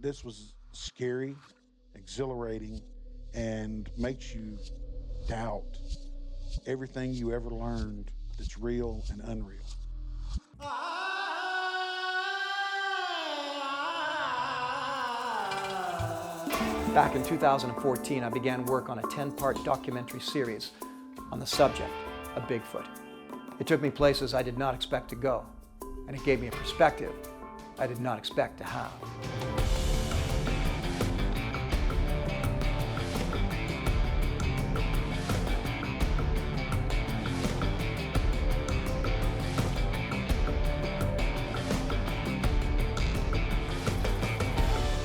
This was scary, exhilarating, and makes you doubt everything you ever learned that's real and unreal. Back in 2014, I began work on a 10-part documentary series on the subject of Bigfoot. It took me places I did not expect to go, and it gave me a perspective I did not expect to have.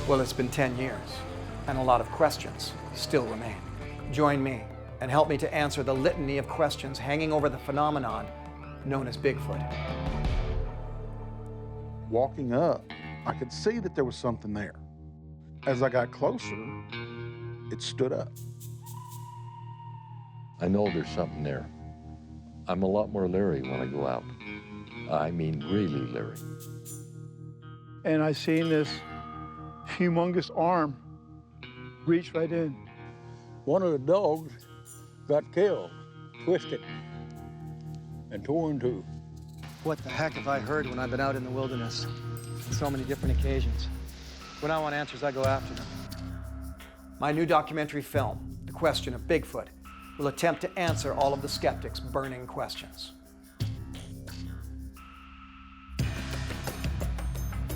Well, it's been 10 years, and a lot of questions still remain. Join me and help me to answer the litany of questions hanging over the phenomenon known as Bigfoot. Walking up, I could see that there was something there. As I got closer, it stood up. I know there's something there. I'm a lot more leery when I go out. I mean, really leery. And I seen this humongous arm reach right in. One of the dogs got killed, twisted, and torn in two. What the heck have I heard when I've been out in the wilderness on so many different occasions? When I want answers, I go after them. My new documentary film, The Question of Bigfoot, will attempt to answer all of the skeptics' burning questions.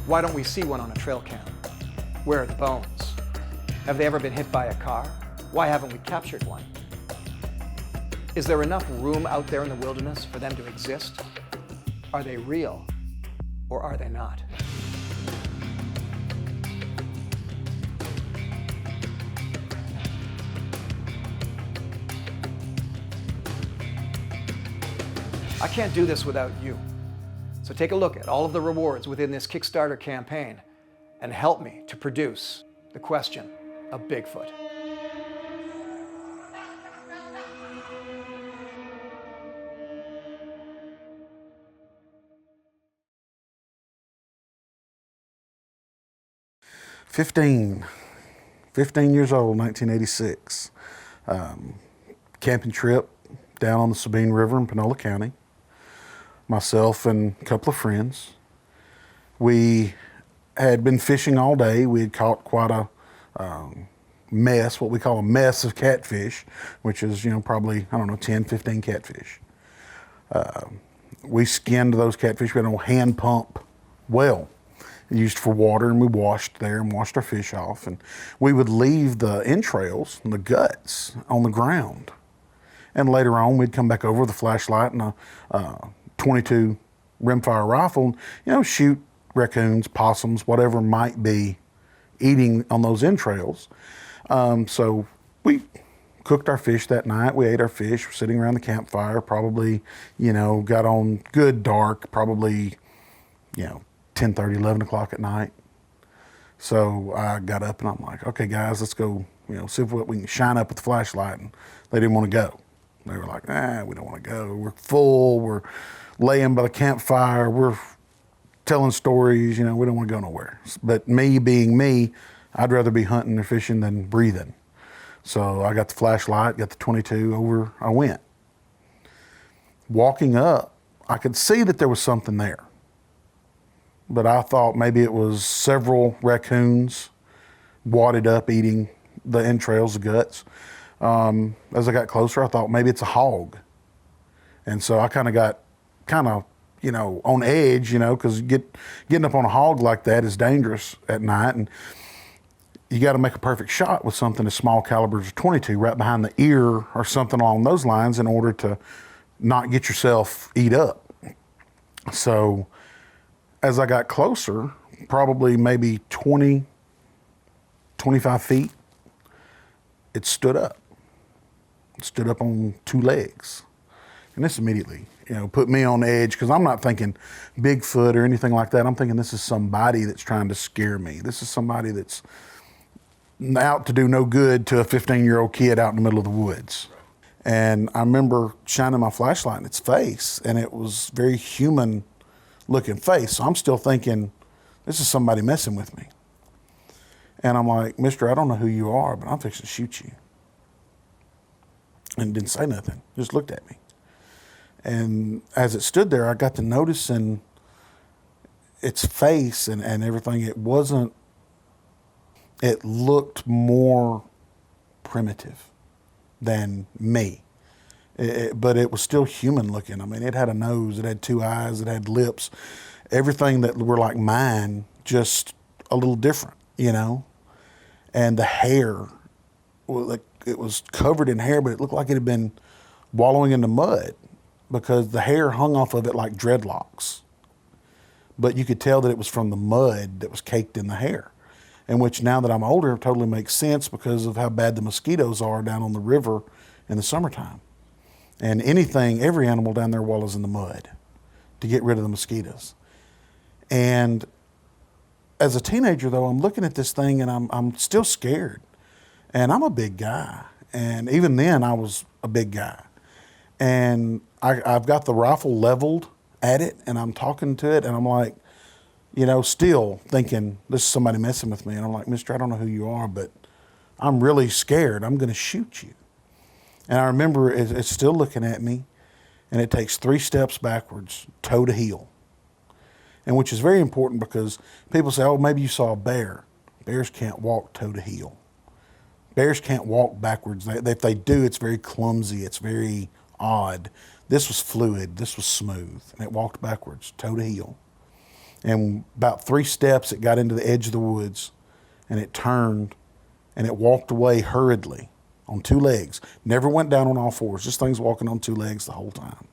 Why don't we see one on a trail cam? Where are the bones? Have they ever been hit by a car? Why haven't we captured one? Is there enough room out there in the wilderness for them to exist? Are they real or are they not? I can't do this without you. So take a look at all of the rewards within this Kickstarter campaign and help me to produce The Question of Bigfoot. Fifteen years old, 1986. Camping trip down on the Sabine River in Panola County. Myself and a couple of friends. We had been fishing all day. We had caught quite a mess, what we call a mess of catfish, which is, probably, 10, 15 catfish. We skinned those catfish. We had a hand pump well used for water, and we washed there and washed our fish off. And we would leave the entrails and the guts on the ground. And later on, we'd come back over with a flashlight and a 22 rimfire rifle, shoot raccoons, possums, whatever might be eating on those entrails. So we cooked our fish that night. We ate our fish, sitting around the campfire, probably, got on good dark, probably, 10:30, 11 o'clock at night. So I got up and I'm like, okay, guys, let's go, see what we can shine up with the flashlight. And they didn't want to go. They were like, we don't want to go. We're full. We're laying by the campfire. We're telling stories. We don't want to go nowhere. But me being me, I'd rather be hunting or fishing than breathing. So I got the flashlight, got the 22 over, I went. Walking up, I could see that there was something there. But I thought maybe it was several raccoons wadded up eating the entrails, the guts. As I got closer, I thought maybe it's a hog. And so I kind of got on edge, because getting up on a hog like that is dangerous at night. And you got to make a perfect shot with something as small caliber as a 22 right behind the ear or something along those lines in order to not get yourself eat up. So as I got closer, probably maybe 20, 25 feet, it stood up. It stood up on two legs. And this immediately, put me on edge, because I'm not thinking Bigfoot or anything like that. I'm thinking this is somebody that's trying to scare me. This is somebody that's out to do no good to a 15-year-old kid out in the middle of the woods. And I remember shining my flashlight in its face, and it was very human-looking face. So I'm still thinking, this is somebody messing with me. And I'm like, mister, I don't know who you are, but I'm fixing to shoot you. And didn't say nothing, just looked at me. And as it stood there, I got to noticing its face and everything. It looked more primitive than me. But it was still human looking. I mean, it had a nose, it had 2 eyes, it had lips, everything that were like mine, just a little different, you know? And the hair, well, like, it was covered in hair, but it looked like it had been wallowing in the mud because the hair hung off of it like dreadlocks. But you could tell that it was from the mud that was caked in the hair. And which, now that I'm older, totally makes sense because of how bad the mosquitoes are down on the river in the summertime. And every animal down there wallows in the mud to get rid of the mosquitoes. And as a teenager, though, I'm looking at this thing and I'm still scared. And I'm a big guy. And even then, I was a big guy. And I've got the rifle leveled at it, and I'm talking to it, and I'm like, you know, still thinking, this is somebody messing with me. And I'm like, mister, I don't know who you are, but I'm really scared. I'm going to shoot you. And I remember it's still looking at me, and it takes 3 steps backwards, toe to heel. And which is very important because people say, oh, maybe you saw a bear. Bears can't walk toe to heel. Bears can't walk backwards. If they do, it's very clumsy. It's very odd. This was fluid. This was smooth. And it walked backwards, toe to heel. And about 3 steps, it got into the edge of the woods, and it turned, and it walked away hurriedly on 2 legs. Never went down on all 4s. This thing's walking on 2 legs the whole time.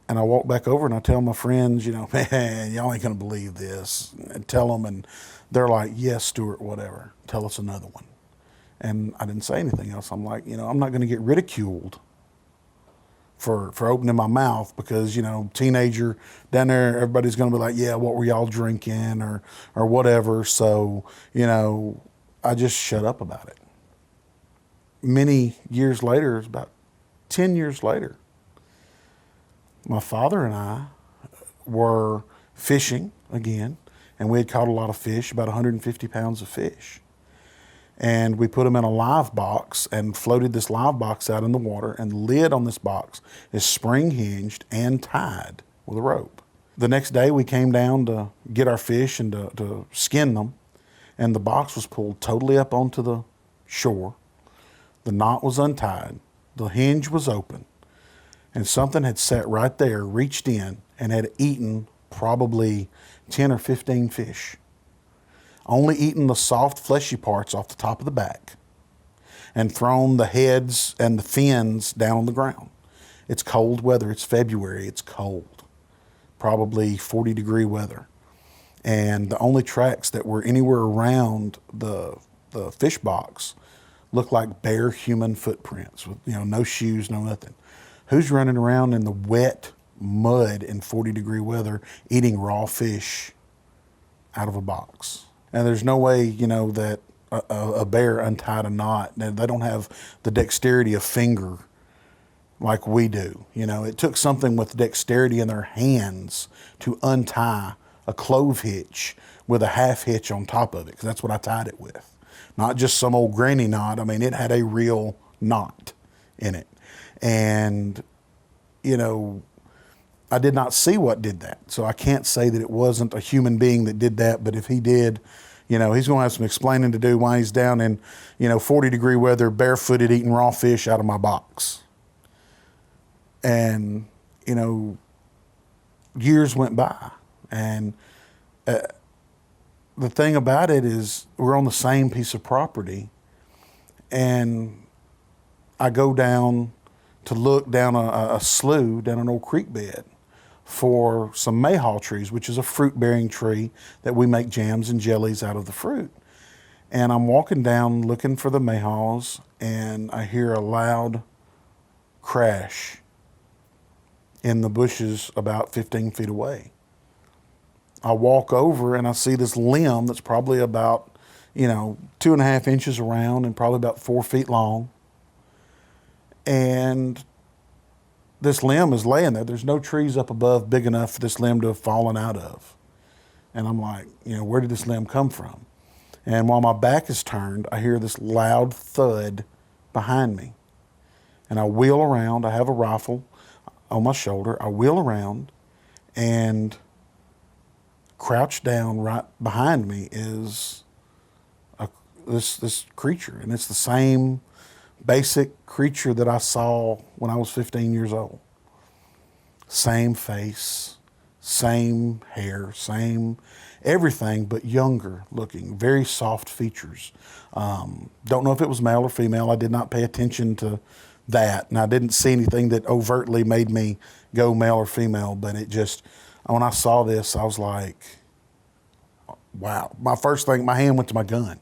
And I walk back over and I tell my friends, you know, man, y'all ain't going to believe this. And tell them, and they're like, yes, Stuart, whatever. Tell us another one. And I didn't say anything else. I'm like, you know, I'm not going to get ridiculed for opening my mouth because, you know, teenager down there, everybody's going to be like, yeah, what were y'all drinking or whatever. So, you know, I just shut up about it. Many years later, it was about 10 years later, my father and I were fishing again, and we had caught a lot of fish, about 150 pounds of fish. And we put them in a live box and floated this live box out in the water, and the lid on this box is spring hinged and tied with a rope. The next day we came down to get our fish and to skin them, and the box was pulled totally up onto the shore. The knot was untied, the hinge was open, and something had sat right there, reached in, and had eaten probably 10 or 15 fish. Only eaten the soft, fleshy parts off the top of the back and thrown the heads and the fins down on the ground. It's cold weather. It's February. It's cold. Probably 40-degree weather. And the only tracks that were anywhere around the fish box looked like bare human footprints with, you know, no shoes, no nothing. Who's running around in the wet mud in 40-degree weather eating raw fish out of a box? And there's no way, you know, that a bear untied a knot. They don't have the dexterity of finger like we do. You know, it took something with dexterity in their hands to untie a clove hitch with a half hitch on top of it, because that's what I tied it with. Not just some old granny knot. I mean, it had a real knot in it. And, you know, I did not see what did that. So I can't say that it wasn't a human being that did that. But if he did, you know, he's going to have some explaining to do while he's down in, you know, 40-degree weather, barefooted, eating raw fish out of my box. And, you know, years went by. And the thing about it is we're on the same piece of property. And I go down to look down a slough, down an old creek bed, for some mayhaw trees, which is a fruit-bearing tree that we make jams and jellies out of the fruit. And I'm walking down looking for the mayhaws, and I hear a loud crash in the bushes about 15 feet away. I walk over and I see this limb that's probably about, you know, 2.5 inches around and probably about 4 feet long. And this limb is laying there. There's no trees up above big enough for this limb to have fallen out of. And I'm like, where did this limb come from? And while my back is turned, I hear this loud thud behind me. And I wheel around. I have a rifle on my shoulder. I wheel around, and crouched down right behind me is this creature. And it's the same basic creature that I saw when I was 15 years old. Same face, same hair, same everything, but younger looking, very soft features. Don't know if it was male or female. I did not pay attention to that, and I didn't see anything that overtly made me go male or female, but it just, when I saw this, I was like, wow. My first thing, my hand went to my gun.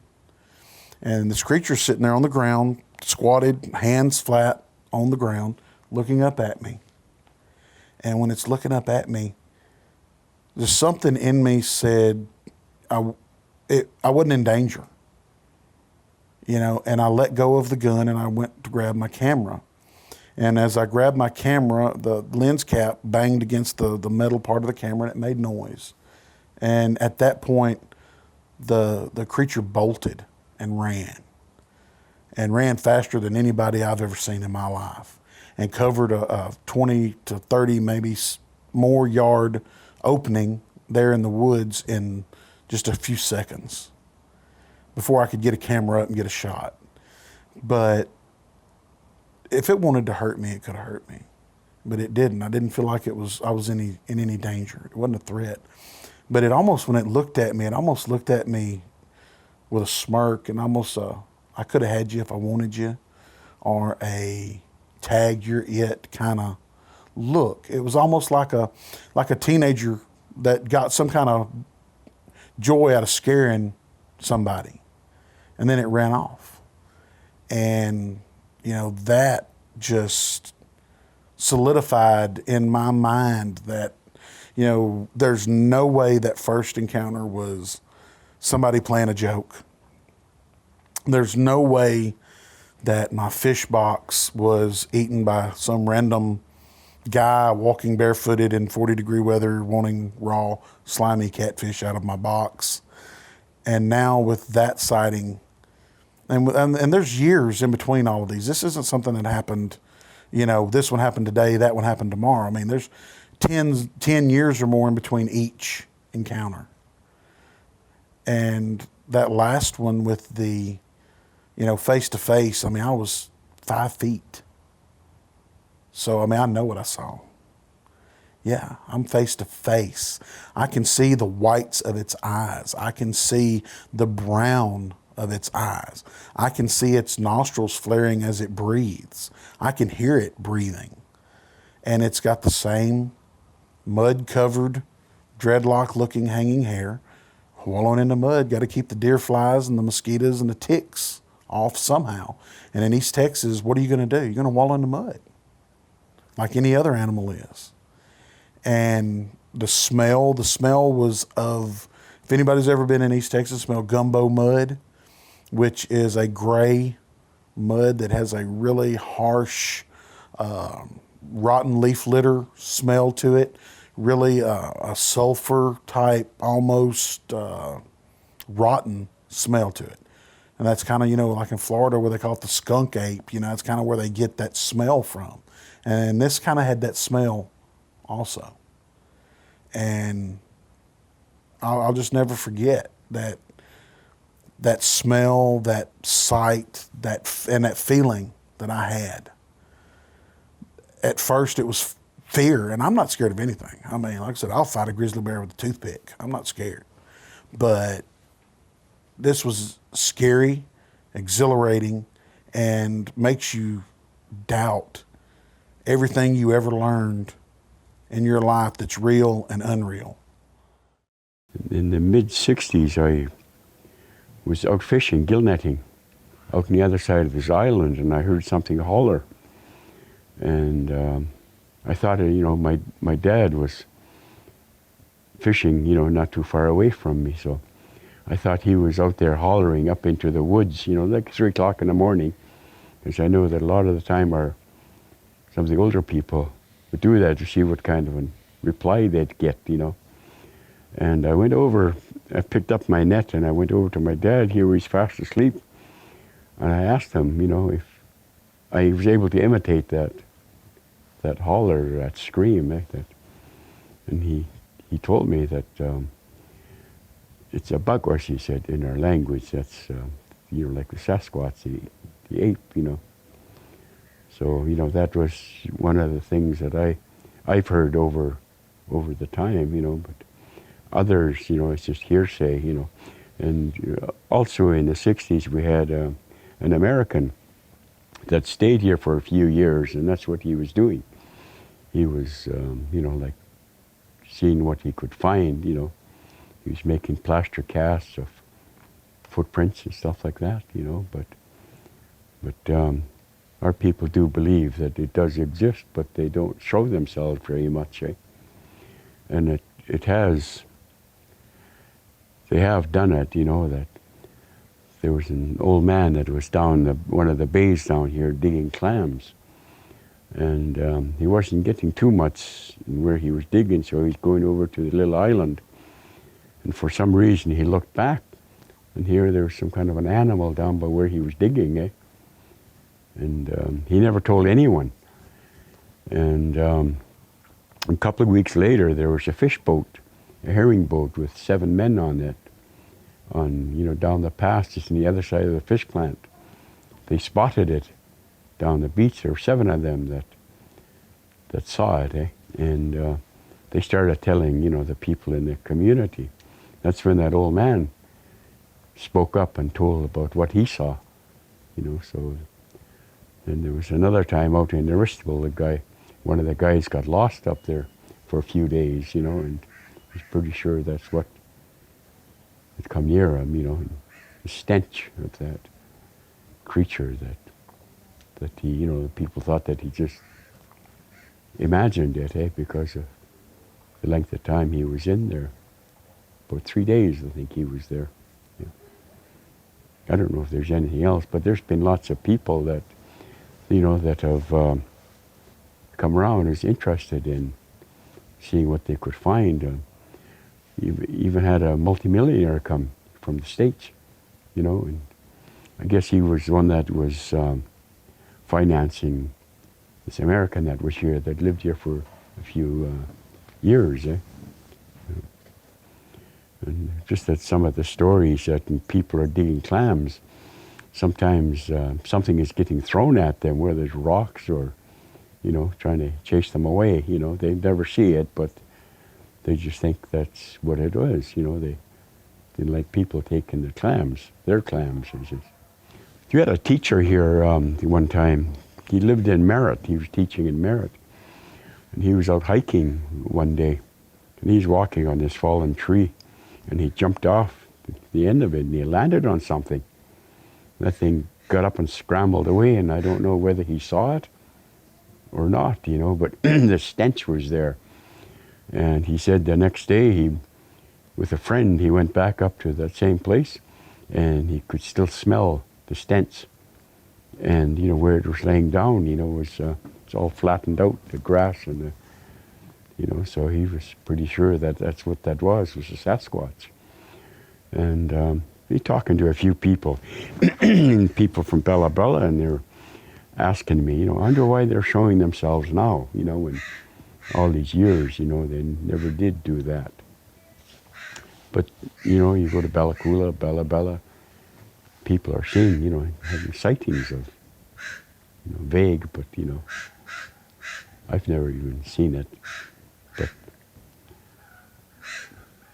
And this creature's sitting there on the ground, squatted, hands flat on the ground, looking up at me. And when it's looking up at me, there's something in me said I wasn't in danger. And I let go of the gun and I went to grab my camera. And as I grabbed my camera, the lens cap banged against the metal part of the camera and it made noise. And at that point, the creature bolted and ran faster than anybody I've ever seen in my life, and covered a 20 to 30, maybe more yard opening there in the woods in just a few seconds before I could get a camera up and get a shot. But if it wanted to hurt me, it could have hurt me, but it didn't. I didn't feel like I was in any danger. It wasn't a threat. But it almost, when it looked at me with a smirk, and almost I could have had you if I wanted you, or a tag, you're it kind of look. It was almost like a teenager that got some kind of joy out of scaring somebody, and then it ran off. And that just solidified in my mind that there's no way that first encounter was somebody playing a joke. There's no way that my fish box was eaten by some random guy walking barefooted in 40-degree weather wanting raw, slimy catfish out of my box. And now with that sighting, and there's years in between all of these. This isn't something that happened, this one happened today, that one happened tomorrow. I mean, there's 10 years or more in between each encounter. And that last one with the, face to face, I mean, I was 5 feet. So, I mean, I know what I saw. Yeah, I'm face to face. I can see the whites of its eyes. I can see the brown of its eyes. I can see its nostrils flaring as it breathes. I can hear it breathing. And it's got the same mud-covered, dreadlock-looking hanging hair, wallowing in the mud. Got to keep the deer flies and the mosquitoes and the ticks off somehow. And in East Texas, what are you going to do? You're going to wallow in the mud like any other animal is. And the smell was of, if anybody's ever been in East Texas, smell gumbo mud, which is a gray mud that has a really harsh, rotten leaf litter smell to it. Really a sulfur type, almost rotten smell to it. And that's kind of, like in Florida where they call it the skunk ape, it's kind of where they get that smell from. And this kind of had that smell also. And I'll just never forget that smell, that sight, and that feeling that I had. At first it was fear, and I'm not scared of anything. I mean, like I said, I'll fight a grizzly bear with a toothpick. I'm not scared. But this was scary, exhilarating, and makes you doubt everything you ever learned in your life that's real and unreal. In the mid-'60s, I was out fishing, gill netting, out on the other side of this island, and I heard something holler. And I thought, my dad was fishing, not too far away from me, so I thought he was out there hollering up into the woods, like 3 o'clock in the morning, because I know that a lot of the time some of the older people would do that to see what kind of a reply they'd get, And I went over, I picked up my net and I went over to my dad. He was fast asleep. And I asked him, if I was able to imitate that holler, that scream. And he told me that it's a buckwurst, he said, in our language. That's, like the Sasquatch, the ape, So, that was one of the things that I've heard over the time, but others, it's just hearsay, And also in the 60s, we had an American that stayed here for a few years, and that's what he was doing. He was, like seeing what he could find, He was making plaster casts of footprints and stuff like that, But our people do believe that it does exist, but they don't show themselves very much, eh? And they have done it, that there was an old man that was down one of the bays down here digging clams. And he wasn't getting too much where he was digging, so he's going over to the little island. And for some reason he looked back, and here there was some kind of an animal down by where he was digging, eh? And he never told anyone. And a couple of weeks later, there was a fish boat, a herring boat with 7 men on it, down the pass just on the other side of the fish plant. They spotted it down the beach. There were 7 of them that saw it, eh? And they started telling, the people in the community. That's when that old man spoke up and told about what he saw, so. Then there was another time out in Aristobel, one of the guys got lost up there for a few days, and he's pretty sure that's what had come near him, and the stench of that creature that he, people thought that he just imagined it, eh, because of the length of time he was in there. About 3 days, I think he was there. Yeah. I don't know if there's anything else, but there's been lots of people that that have come around who's interested in seeing what they could find. Even had a multimillionaire come from the States, and I guess he was the one that was financing this American that was here, that lived here for a few years. Eh? And just that some of the stories that people are digging clams, sometimes something is getting thrown at them, where there's rocks or, trying to chase them away. They never see it, but they just think that's what it was. They didn't like people taking their clams. You had a teacher here one time. He lived in Merritt. He was teaching in Merritt. And he was out hiking one day, and he's walking on this fallen tree, and he jumped off the end of it, and he landed on something. That thing got up and scrambled away, and I don't know whether he saw it or not, but the stench was there. And he said the next day, with a friend, he went back up to that same place, and he could still smell the stench. And, where it was laying down, it's all flattened out, the grass and so he was pretty sure that that's what that was a Sasquatch. And be talking to a few people, people from Bella Bella, and they're asking me, I wonder why they're showing themselves now, in all these years, they never did do that. But, you go to Bella Coola, Bella Bella, people are seeing, having sightings of, vague, but, I've never even seen it. But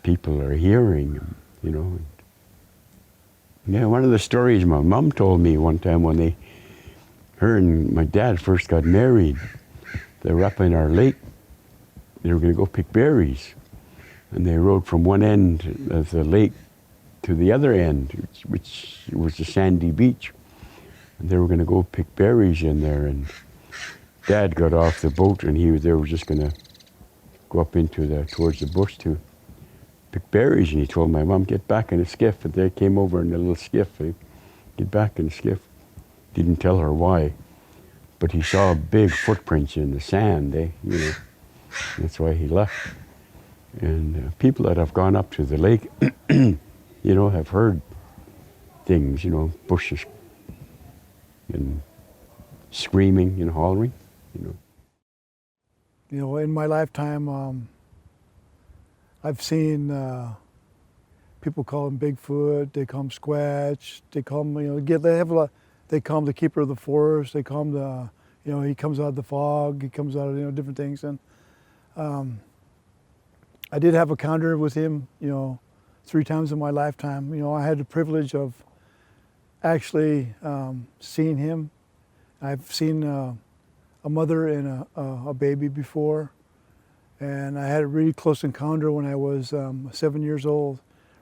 people are hearing, Yeah, one of the stories my mom told me one time when her and my dad first got married, they were up in our lake. They were going to go pick berries. And they rode from one end of the lake to the other end, which was a sandy beach. And they were going to go pick berries in there. And Dad got off the boat, and they were just going to go up towards the bush to pick berries. And he told my mom, get back in the skiff. And they came over in the little skiff. Get back in the skiff. Didn't tell her why. But he saw big footprints in the sand, That's why he left. And people that have gone up to the lake, you know, have heard things, you know, bushes and screaming and hollering, you know. You know, in my lifetime, I've seen people call him Bigfoot, they call him Squatch, they call him, you know, they call him the keeper of the forest, they call him the, you know, he comes out of the fog, he comes out of, you know, different things. And I did have a encounter with him, you know, 3 times in my lifetime. You know, I had the privilege of actually seeing him. I've seen a mother and a baby before, and I had a really close encounter when I was 7 years old,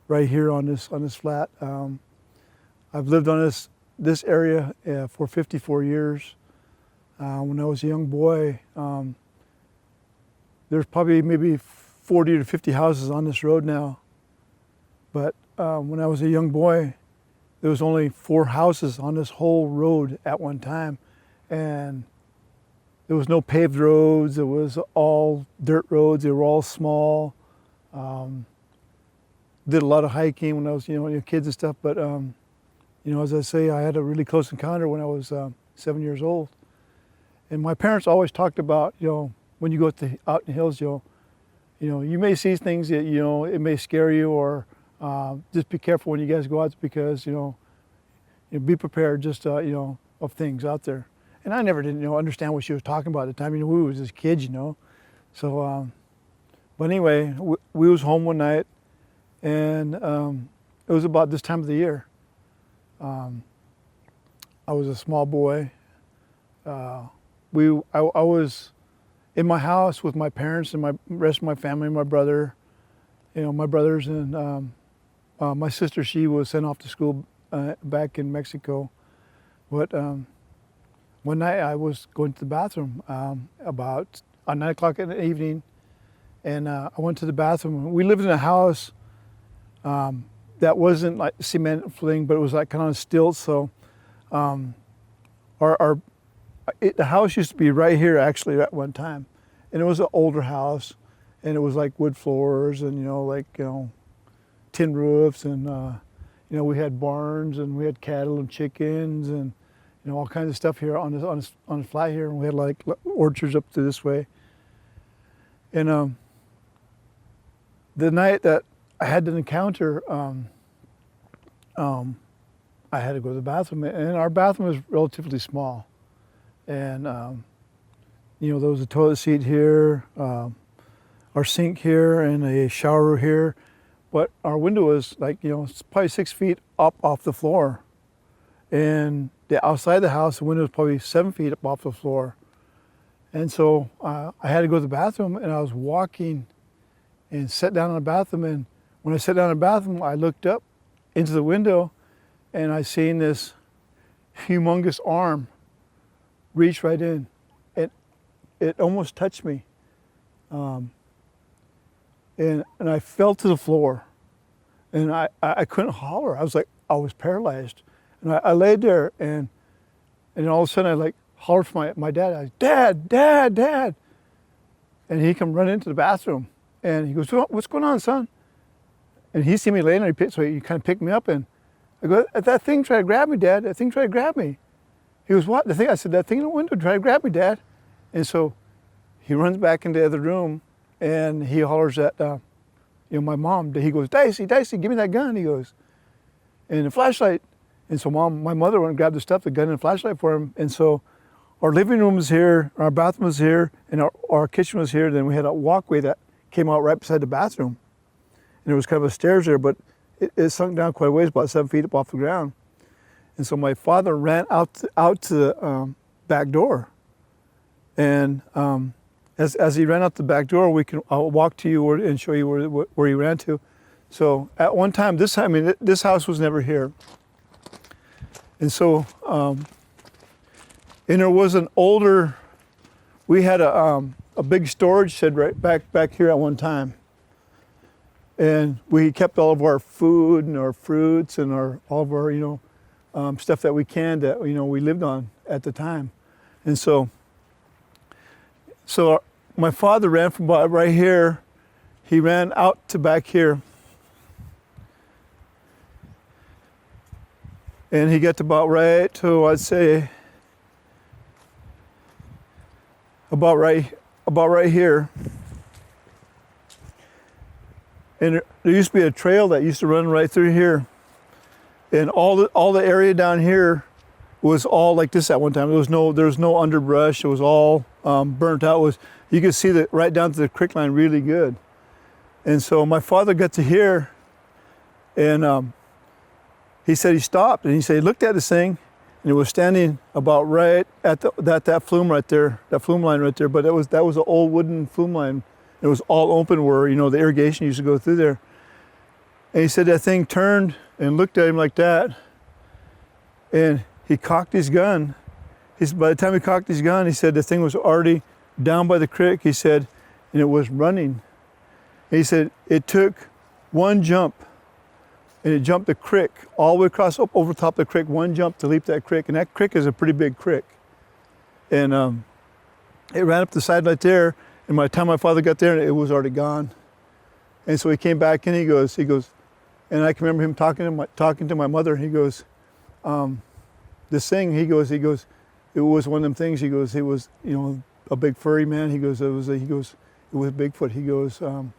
right here on this flat. I've lived on this area for 54 years. When I was a young boy, there's probably maybe 40 to 50 houses on this road now. But when I was a young boy, there was only 4 houses on this whole road at one time. And there was no paved roads, it was all dirt roads, they were all small. Did a lot of hiking when I was, you know, kids and stuff, but you know, as I say, I had a really close encounter when I was 7 years old. And my parents always talked about, you know, when you go out in the hills, you know, you may see things that, you know, it may scare you, or just be careful when you guys go out, because, you know, be prepared just, you know, of things out there. And I never didn't, you know, understand what she was talking about at the time. You know, we was just kids, you know. So, but anyway, we was home one night, and it was about this time of the year. I was a small boy. I was in my house with my parents and my rest of my family, my brother, you know, my brothers, and my sister. She was sent off to school back in Mexico. But one night I was going to the bathroom about 9 o'clock in the evening, and I went to the bathroom. We lived in a house that wasn't like cement fling, but it was like kind of stilts. So the house used to be right here actually at one time, and it was an older house, and it was like wood floors, and, you know, like, you know, tin roofs, and you know, we had barns, and we had cattle and chickens, and, you know, all kinds of stuff here on the flat here, and we had like orchards up to this way. And the night that I had an encounter, I had to go to the bathroom, and our bathroom was relatively small. And you know, there was a toilet seat here, our sink here, and a shower here. But our window was like, you know, it's probably 6 feet up off the floor. And the outside the house, the window was probably 7 feet up off the floor. And so I had to go to the bathroom, and I was walking and sat down in the bathroom. And when I sat down in the bathroom, I looked up into the window, and I seen this humongous arm reach right in. It almost touched me. And I fell to the floor, and I couldn't holler. I was paralyzed. And I laid there, and all of a sudden I like hollered for my dad. I was, Dad, Dad, Dad. And he come running into the bathroom, and he goes, what's going on, son? And he seen me laying there, so he kind of picked me up, and I go, that thing tried to grab me, Dad. That thing tried to grab me. He goes, what? The thing? I said, that thing in the window tried to grab me, Dad. And so he runs back into the other room, and he hollers at you know, my mom. He goes, Dicey, give me that gun. He goes, and the flashlight. And so my mother went and grabbed the stuff, the gun and the flashlight for him. And so our living room was here, our bathroom was here, and our kitchen was here. Then we had a walkway that came out right beside the bathroom. And there was kind of a stairs there, but it sunk down quite a ways, about 7 feet up off the ground. And so my father ran out to the back door. And as he ran out the back door, I'll walk to you and show you where he ran to. So at one time, this house was never here. And so, and there was an older, we had a big storage shed right back here at one time. And we kept all of our food and our fruits and all of our, you know, stuff that we canned that, you know, we lived on at the time. And so my father ran from right here, he ran out to back here. And he got to about right to, I'd say, about right here. And there used to be a trail that used to run right through here. And all the area down here was all like this at one time. There was no underbrush. It was all burnt out. You could see that right down to the creek line really good. And so my father got to here, and he said he stopped, and he said he looked at this thing, and it was standing about right at that flume right there, that flume line right there. But that was an old wooden flume line. It was all open where, you know, the irrigation used to go through there. And he said that thing turned and looked at him like that, and he cocked his gun. By the time he cocked his gun, he said the thing was already down by the creek, he said, and it was running. And he said it took one jump, and it jumped the creek all the way across up over top of the creek, one jump to leap that creek. And that creek is a pretty big creek. And it ran up the side right there, and by the time my father got there, it was already gone. And so he came back and he goes, and I can remember him talking to my mother. He goes, this thing, he goes, it was one of them things. He goes, it was, you know, a big furry man. He goes, it was Bigfoot. He goes, and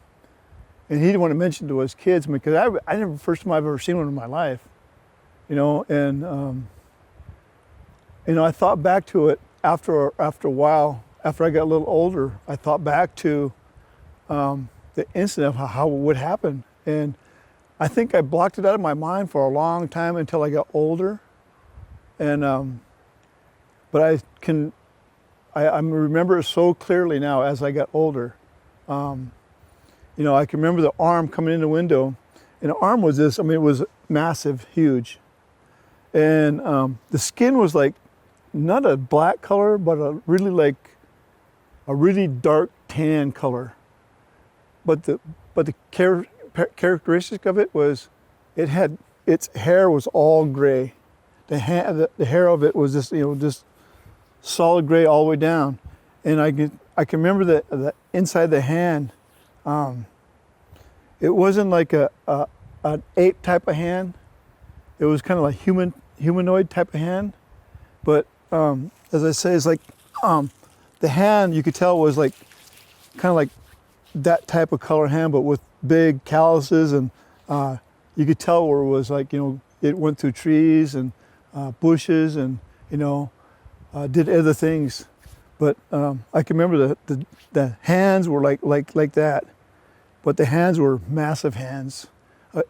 he didn't want to mention to us kids because I never, first time I've ever seen one in my life, you know, and you know, I thought back to it after a while, after I got a little older. I thought back to the incident of how it would happen, and I think I blocked it out of my mind for a long time until I got older, and but I remember it so clearly now as I got older. You know, I can remember the arm coming in the window, and the arm was this, I mean, it was massive, huge. And the skin was like, not a black color, but a really dark tan color. But the characteristic of it was, its hair was all gray. The hair of it was just, you know, just solid gray all the way down. And I can remember the inside the hand. It wasn't like an ape type of hand. It was kind of like humanoid type of hand. But as I say, it's like the hand, you could tell was like kind of like that type of color hand, but with big calluses, and you could tell where it was like, you know, it went through trees and bushes, and, you know, did other things. But I can remember the hands were like that, but the hands were massive hands,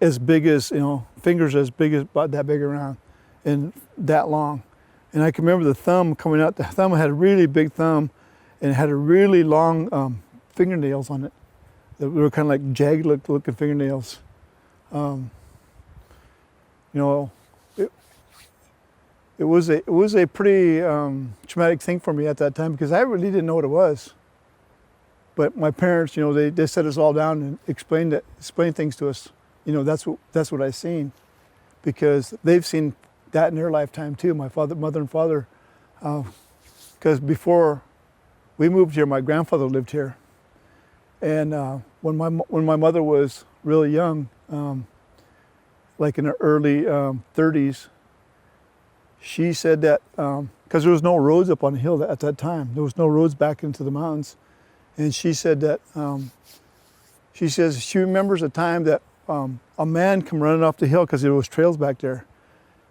as big as, you know, fingers as big as about that big around, and that long. And I can remember the thumb coming out. The thumb had a really big thumb, and it had a really long fingernails on it. They were kind of like jagged looking fingernails. You know, it was a pretty traumatic thing for me at that time, because I really didn't know what it was. But my parents, you know, they set us all down and explained things to us. You know, that's what I seen, because they've seen that in their lifetime too. My mother and father, because before we moved here, my grandfather lived here, and when my mother was really young, like in her early 30s, she said that because there was no roads up on the hill at that time, there was no roads back into the mountains, and she said that she says she remembers a time that a man come running off the hill, because there was trails back there.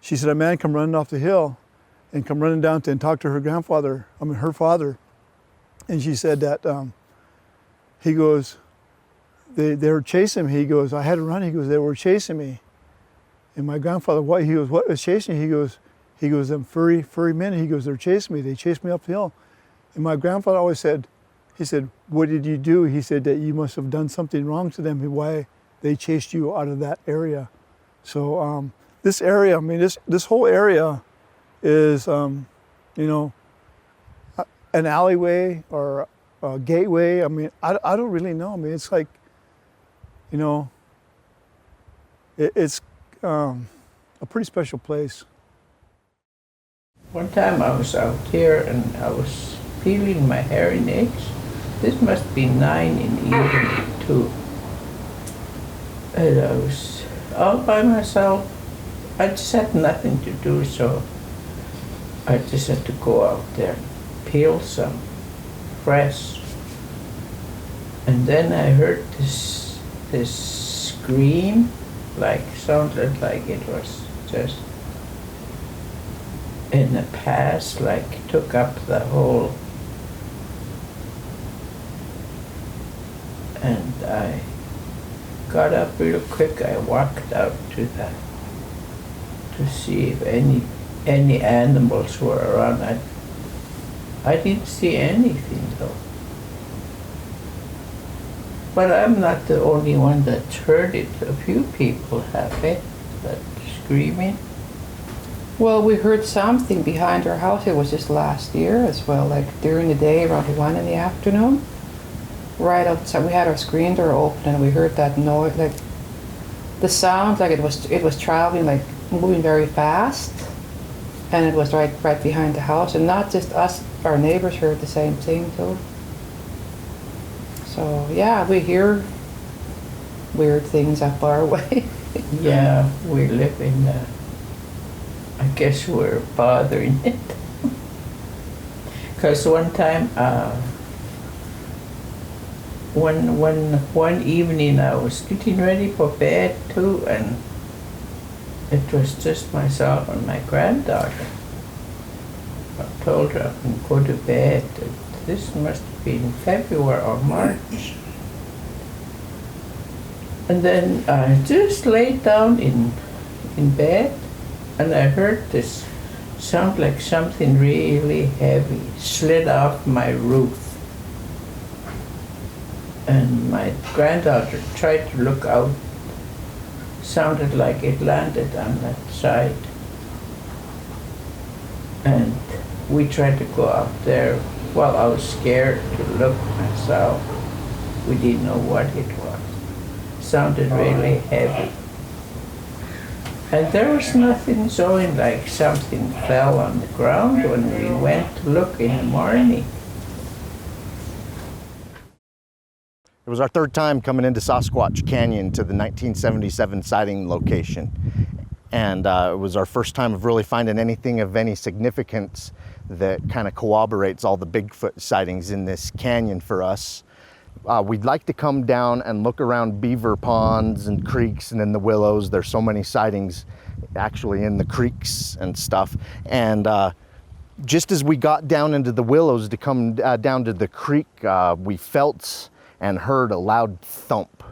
She said a man come running off the hill and come running down and talk to her father. And she said that he goes, they were chasing me. He goes, I had to run. He goes, they were chasing me. And my grandfather, what? He goes, what was chasing you? He goes, them furry men. He goes, they're chasing me. They chased me up the hill. And my grandfather always said, he said, what did you do? He said that you must have done something wrong to them. Why they chased you out of that area. So this area, I mean, this whole area is, you know, an alleyway or a gateway. I mean, I don't really know. I mean, it's like, you know, it's a pretty special place. One time I was out here and I was peeling my hearing aids. This must be 9 in the evening too. And I was all by myself. I just had nothing to do, so I just had to go out there and peel some fresh. And then I heard this scream, like sounded like it was just in the past, like took up the whole. And I got up real quick. I walked out to see if any animals were around. I didn't see anything though. But I'm not the only one that heard it. A few people have it, that screaming. Well, we heard something behind our house. It was just last year as well, like during the day around 1 in the afternoon. Right outside, we had our screen door open and we heard that noise, like the sound, like it was traveling, like moving very fast, and it was right behind the house. And not just us, our neighbors heard the same thing too. So yeah, we hear weird things up our way. Yeah, we live in. I guess we're bothering it. Because one time. One evening I was getting ready for bed too, and it was just myself and my granddaughter. I told her I can go to bed. This must have been February or March. And then I just laid down in bed, and I heard this sound like something really heavy slid off my roof. And my granddaughter tried to look out. Sounded like it landed on that side. And we tried to go out there. Well, I was scared to look myself. We didn't know what it was. Sounded really heavy. And there was nothing showing, like something fell on the ground when we went to look in the morning. It was our third time coming into Sasquatch Canyon to the 1977 sighting location. And it was our first time of really finding anything of any significance that kind of corroborates all the Bigfoot sightings in this canyon for us. We'd like to come down and look around beaver ponds and creeks and in the willows. There's so many sightings actually in the creeks and stuff. And just as we got down into the willows to come down to the creek, we felt and heard a loud thump.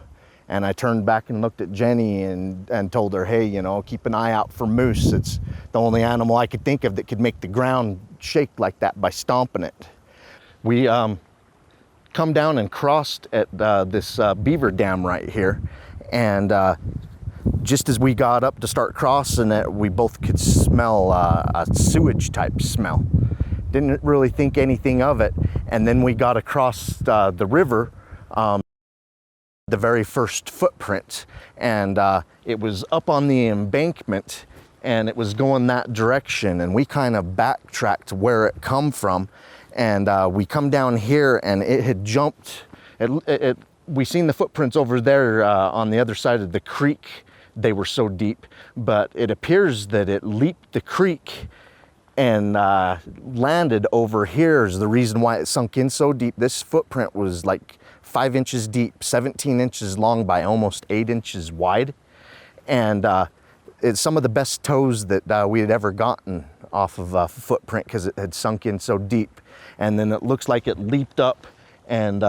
And I turned back and looked at Jenny and told her, hey, you know, keep an eye out for moose. It's the only animal I could think of that could make the ground shake like that by stomping it. We come down and crossed at this beaver dam right here. And just as we got up to start crossing it, we both could smell a sewage type smell. Didn't really think anything of it. And then we got across the river, the very first footprint, and it was up on the embankment and it was going that direction, and we kind of backtracked where it come from, and we come down here and it had jumped. We seen the footprints over there on the other side of the creek. They were so deep, but it appears that it leaped the creek and landed over here is the reason why it sunk in so deep. This footprint was like 5 inches deep, 17 inches long by almost 8 inches wide. And it's some of the best toes that we had ever gotten off of a footprint because it had sunk in so deep. And then it looks like it leaped up and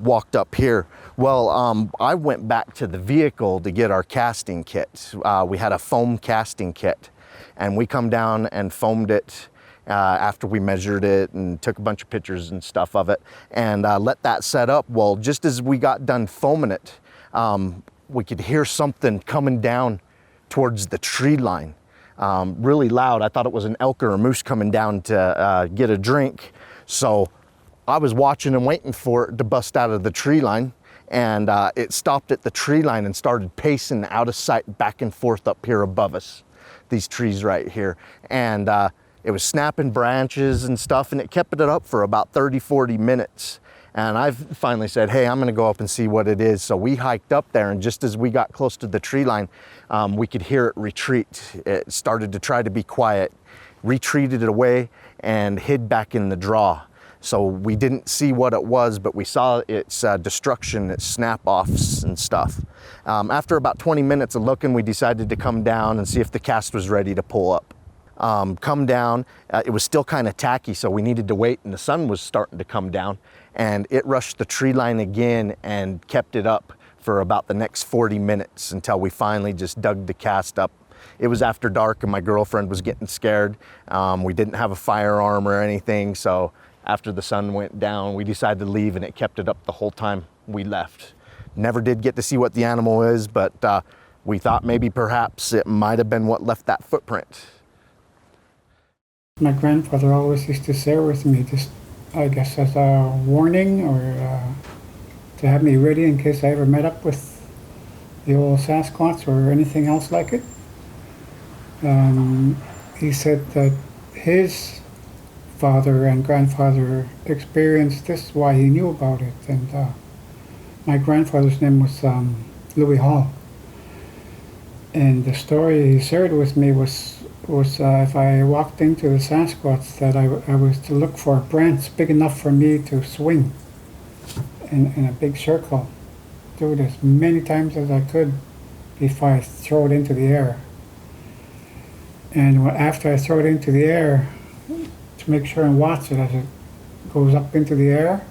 walked up here. Well, I went back to the vehicle to get our casting kit. We had a foam casting kit, and we come down and foamed it after we measured it and took a bunch of pictures and stuff of it, and let that set up. Well, just as we got done foaming it, we could hear something coming down towards the tree line, really loud. I thought it was an elk or a moose coming down to get a drink. So I was watching and waiting for it to bust out of the tree line, and it stopped at the tree line and started pacing out of sight back and forth up here above us, these trees right here. And it was snapping branches and stuff, and it kept it up for about 30, 40 minutes. And I've finally said, hey, I'm gonna go up and see what it is. So we hiked up there, and just as we got close to the tree line, we could hear it retreat. It started to try to be quiet, retreated it away, and hid back in the draw. So we didn't see what it was, but we saw its destruction, its snap-offs and stuff. After about 20 minutes of looking, we decided to come down and see if the cast was ready to pull up. Come down, it was still kind of tacky, so we needed to wait, and the sun was starting to come down, and it rushed the tree line again and kept it up for about the next 40 minutes until we finally just dug the cast up. It was after dark and my girlfriend was getting scared. We didn't have a firearm or anything, so after the sun went down, we decided to leave, and it kept it up the whole time we left. Never did get to see what the animal is, but we thought maybe perhaps it might have been what left that footprint. My grandfather always used to share with me, just I guess as a warning, or to have me ready in case I ever met up with the old Sasquatch or anything else like it. He said that his father and grandfather experienced this, why he knew about it. And my grandfather's name was Louis Hall. And the story he shared with me was if I walked into the Sasquatch, that I was to look for a branch big enough for me to swing in a big circle. Do it as many times as I could before I throw it into the air. And after I throw it into the air, to make sure and watch it as it goes up into the air,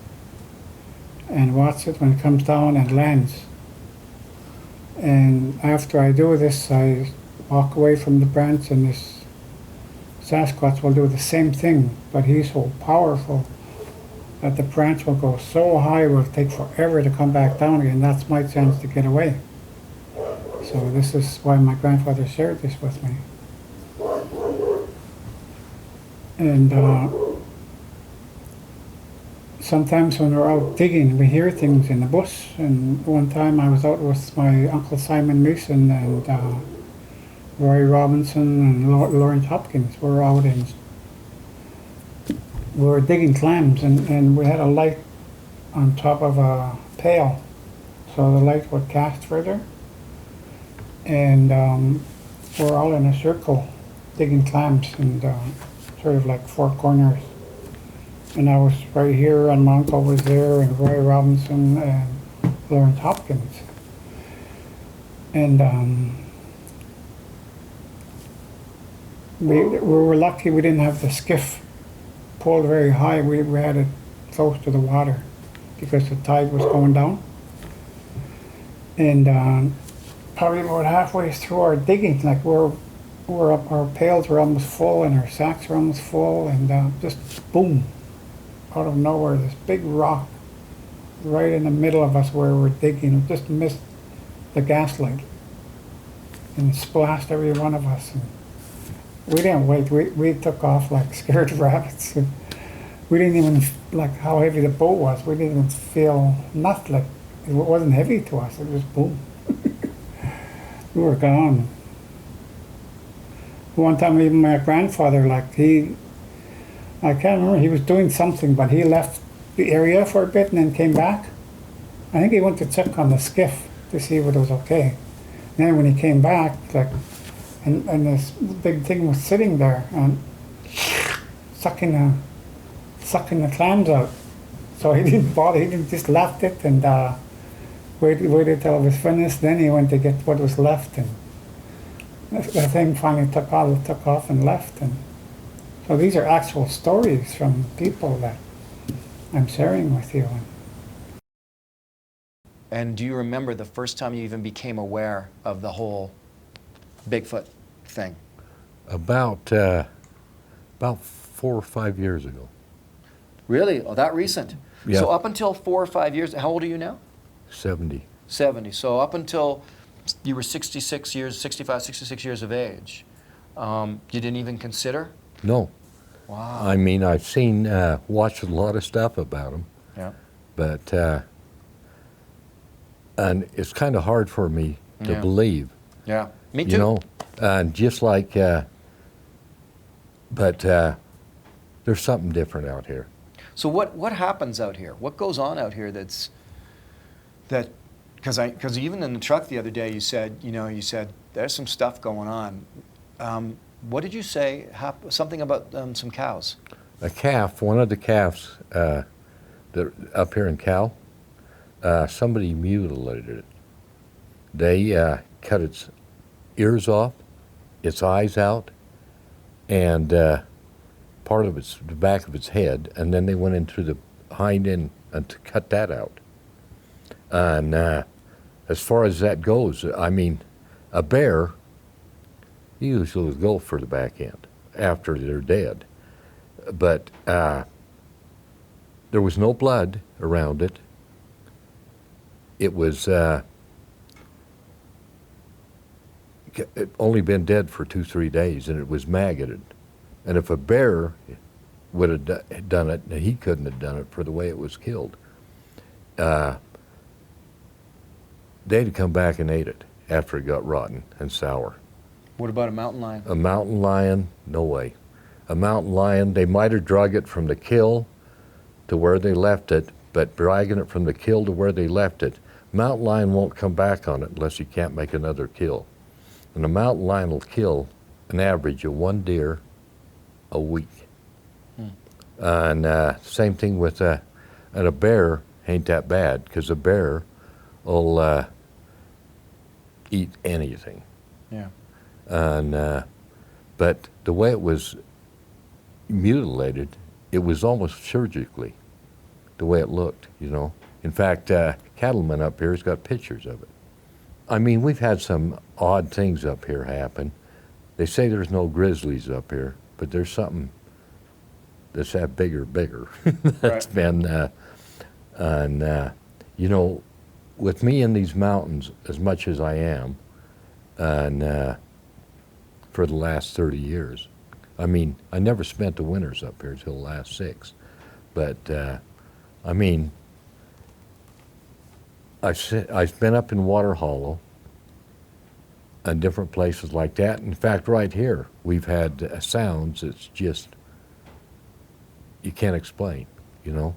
and watch it when it comes down and lands. And after I do this, I walk away from the branch, and this Sasquatch will do the same thing, but he's so powerful that the branch will go so high it will take forever to come back down again. That's my chance to get away. So this is why my grandfather shared this with me. And sometimes when we're out digging, we hear things in the bush. And one time I was out with my Uncle Simon Mason and Roy Robinson and Lawrence Hopkins. We were out and we were digging clams, and we had a light on top of a pail, so the light would cast further. And we're all in a circle digging clams, and sort of like four corners. And I was right here, and my uncle was there, and Roy Robinson and Lawrence Hopkins. And we were lucky we didn't have the skiff pulled very high. We had it close to the water because the tide was going down. And probably about halfway through our digging, like our pails were almost full and our sacks were almost full, and just boom, out of nowhere, this big rock right in the middle of us where we're digging. It just missed the gas light and splashed every one of us. And we didn't wait. We took off like scared rabbits. And we didn't even, like how heavy the boat was, we didn't even feel nothing. Like, it wasn't heavy to us. It was boom. We were gone. One time even my grandfather, like I can't remember, he was doing something, but he left the area for a bit and then came back. I think he went to check on the skiff to see if it was okay. And then when he came back, like, and this big thing was sitting there and sucking the clams out. So he didn't bother, he just left it and waited till it was finished. Then he went to get what was left, and the thing finally took off and left. And so these are actual stories from people that I'm sharing with you. And do you remember the first time you even became aware of the whole Bigfoot thing? About 4 or 5 years ago. Really? Oh, that recent? Yeah. So up until 4 or 5 years, how old are you now? 70. 70. So up until you were 65, 66 years of age, you didn't even consider? No. Wow. I mean, I've seen, watched a lot of stuff about them. Yeah. But, and it's kind of hard for me to believe. Yeah. Me too. You know, and just like, but there's something different out here. So what happens out here? What goes on out here because even in the truck the other day you said there's some stuff going on. What did you say? Something about some cows. A calf, one of the calves that up here in Cal, somebody mutilated it. They cut its ears off, its eyes out, and part of the back of its head, and then they went into the hind end and to cut that out. And as far as that goes, I mean, a bear usually go for the back end after they're dead. But there was no blood around it. It was it only been dead for 2-3 days, and it was maggoted. And if a bear would have done it, he couldn't have done it for the way it was killed. They'd come back and ate it after it got rotten and sour. What about a mountain lion? A mountain lion, no way. A mountain lion, they might have drug it from the kill to where they left it, but dragging it from the kill to where they left it, mountain lion won't come back on it unless you can't make another kill. And a mountain lion will kill an average of 1 deer a week. And same thing with and a bear ain't that bad, because a bear will eat anything. Yeah. And but the way it was mutilated, it was almost surgically, the way it looked, you know. In fact, Cattleman up here has got pictures of it. I mean, we've had some odd things up here happen. They say there's no grizzlies up here, but there's something that's that bigger. That's been, you know, with me in these mountains as much as I am, and for the last 30 years, I mean, I never spent the winters up here till the last 6, but I mean, I've been up in Water Hollow and different places like that. In fact, right here, we've had sounds that's just, you can't explain, you know?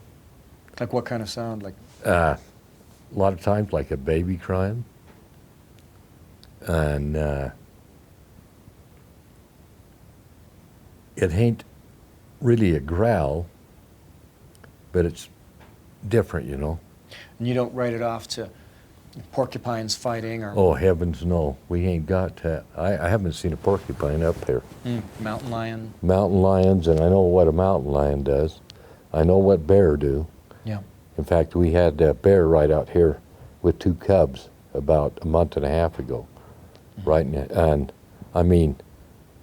Like what kind of sound? Like a lot of times like a baby crying. And it ain't really a growl, but it's different, you know? And you don't write it off to porcupines fighting or... Oh, heavens no. We ain't got, I haven't seen a porcupine up here. Mountain lion? Mountain lions, and I know what a mountain lion does. I know what bear do. Yeah. In fact, we had a bear right out here with 2 cubs about a month and a half ago. Right, and I mean,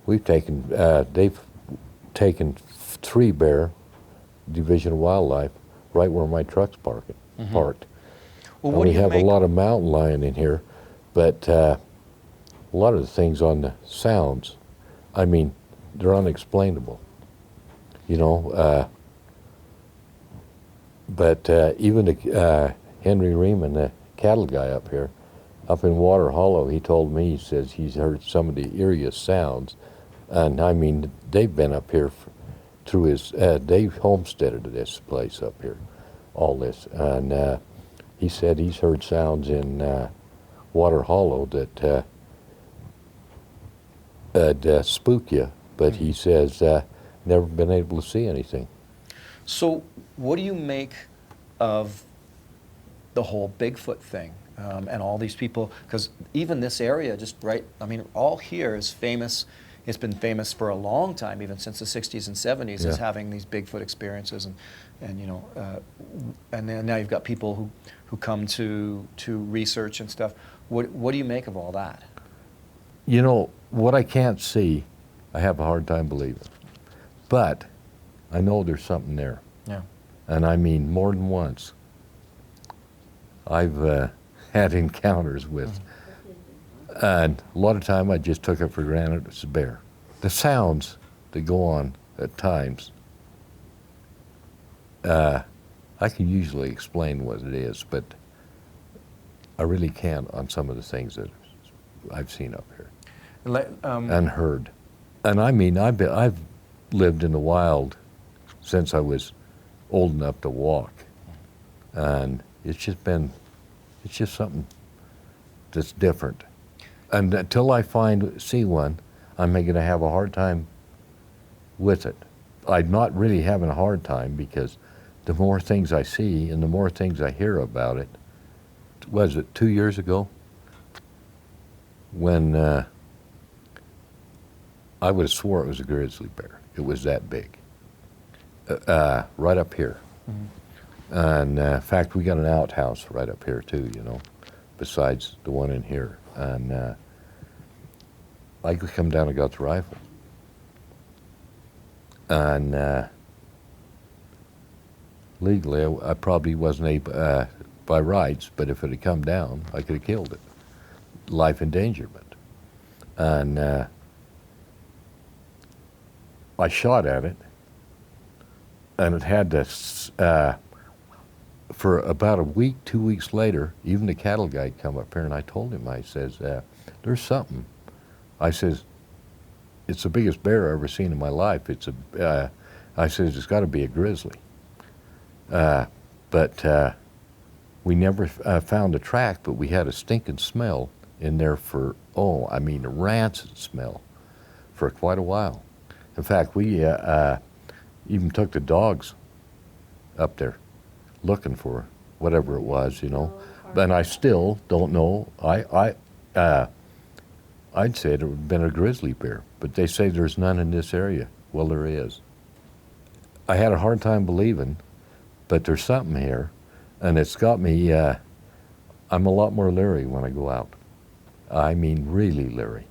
we've taken, they've taken 3 bear, Division of Wildlife, right where my truck's parked. Well, and we have a lot of mountain lion in here, but a lot of the things on the sounds, I mean, they're unexplainable, you know. But even Henry Riemann, the cattle guy up here, up in Water Hollow, he told me, he says he's heard some of the eeriest sounds. And I mean, they've been up here through his, they've homesteaded this place up here, all this. And he said he's heard sounds in Water Hollow that spook you, but he says never been able to see anything. So what do you make of the whole Bigfoot thing and all these people? Because even this area, just right, I mean, all here is famous. It's been famous for a long time, even since the 60s and 70s, as having these Bigfoot experiences, and you know, and then now you've got people who come to research and stuff. What do you make of all that? You know, what I can't see, I have a hard time believing. But I know there's something there. Yeah. And I mean, more than once, I've had encounters with, and a lot of time I just took it for granted it's a bear. The sounds that go on at times, I can usually explain what it is, but I really can't on some of the things that I've seen up here and heard. And I mean, I've lived in the wild since I was old enough to walk. And it's just something that's different. And until I see one, I'm going to have a hard time with it. I'm not really having a hard time because the more things I see and the more things I hear about it, was it 2 years ago? When I would have swore it was a grizzly bear. It was that big. Right up here. Mm-hmm. And in fact, we got an outhouse right up here too, you know, besides the one in here. And I could come down and got the rifle. And legally, I probably wasn't able, by rights, but if it had come down, I could have killed it. Life endangerment. And I shot at it, and it had this, for about a week, 2 weeks later, even the cattle guy come up here, and I told him, I says, there's something. I says, it's the biggest bear I've ever seen in my life. I says, it's got to be a grizzly. But we never found a track, but we had a stinking smell in there for, a rancid smell for quite a while. In fact, we even took the dogs up there looking for whatever it was, you know. And I still don't know. I'd say it would have been a grizzly bear, but they say there's none in this area. Well, there is. I had a hard time believing, but there's something here, and it's got me, I'm a lot more leery when I go out. I mean, really leery.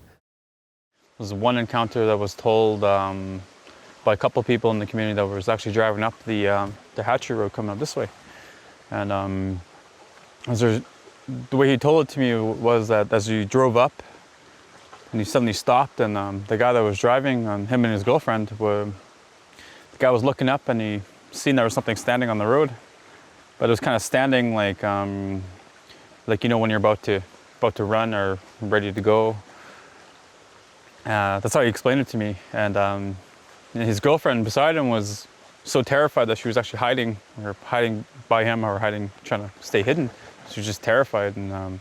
There was one encounter that was told by a couple of people in the community that was actually driving up the hatchery road coming up this way. And the way he told it to me was that as you drove up and he suddenly stopped, and the guy that was driving, him and his girlfriend, the guy was looking up and he seen there was something standing on the road, but it was kind of standing like you know when you're about to run or ready to go. That's how he explained it to me. And his girlfriend beside him was so terrified that she was actually hiding by him or trying to stay hidden. She was just terrified. And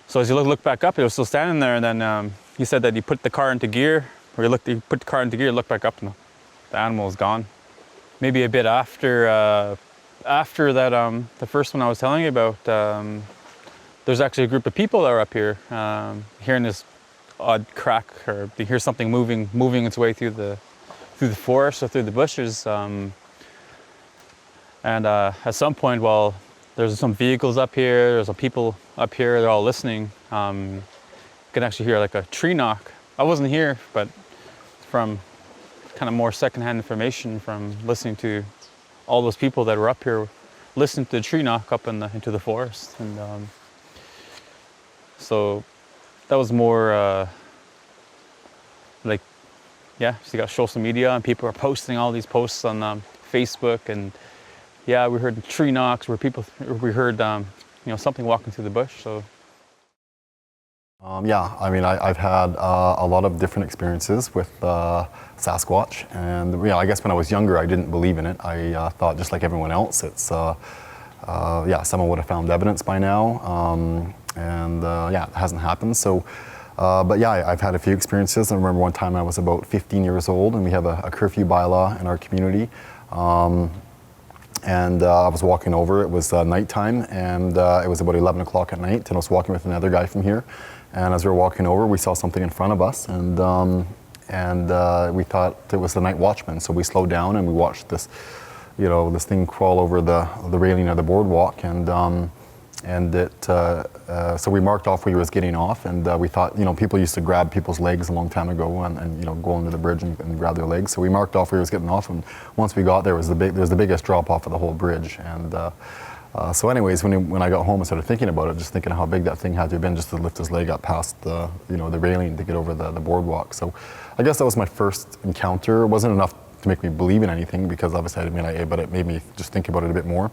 so as he looked back up, it was still standing there. And then he said that he put the car into gear, he put the car into gear, looked back up, and the animal was gone. Maybe a bit after that, the first one I was telling you about, there's actually a group of people that are up here hearing this odd crack, or they hear something moving its way through the forest or through the bushes. And at some point, while there's some vehicles up here, there's some people up here, they're all listening, you can actually hear like a tree knock. I wasn't here, but from kind of more secondhand information from listening to all those people that were up here listening to the tree knock up into the forest. And so that was more so you got social media and people are posting all these posts on Facebook, and yeah, we heard tree knocks where we heard something walking through the bush. So I've had a lot of different experiences with Sasquatch, and I guess when I was younger I didn't believe in it. I thought, just like everyone else, it's someone would have found evidence by now, it hasn't happened. So I've had a few experiences. I remember one time I was about 15 years old, and we have a curfew bylaw in our community. I was walking over, it was nighttime, and it was about 11 o'clock at night, and I was walking with another guy from here. And as we were walking over, we saw something in front of us, and we thought it was the night watchman. So we slowed down and we watched this, this thing crawl over the railing of the boardwalk, so we marked off where he was getting off, and we thought, people used to grab people's legs a long time ago and go under the bridge and grab their legs. So we marked off where he was getting off, and once we got there, there was the biggest drop off of the whole bridge. And so anyways, when I got home and started thinking about it, just thinking how big that thing had to have been just to lift his leg up past the railing to get over the boardwalk. So I guess that was my first encounter. It wasn't enough to make me believe in anything, because obviously but it made me just think about it a bit more.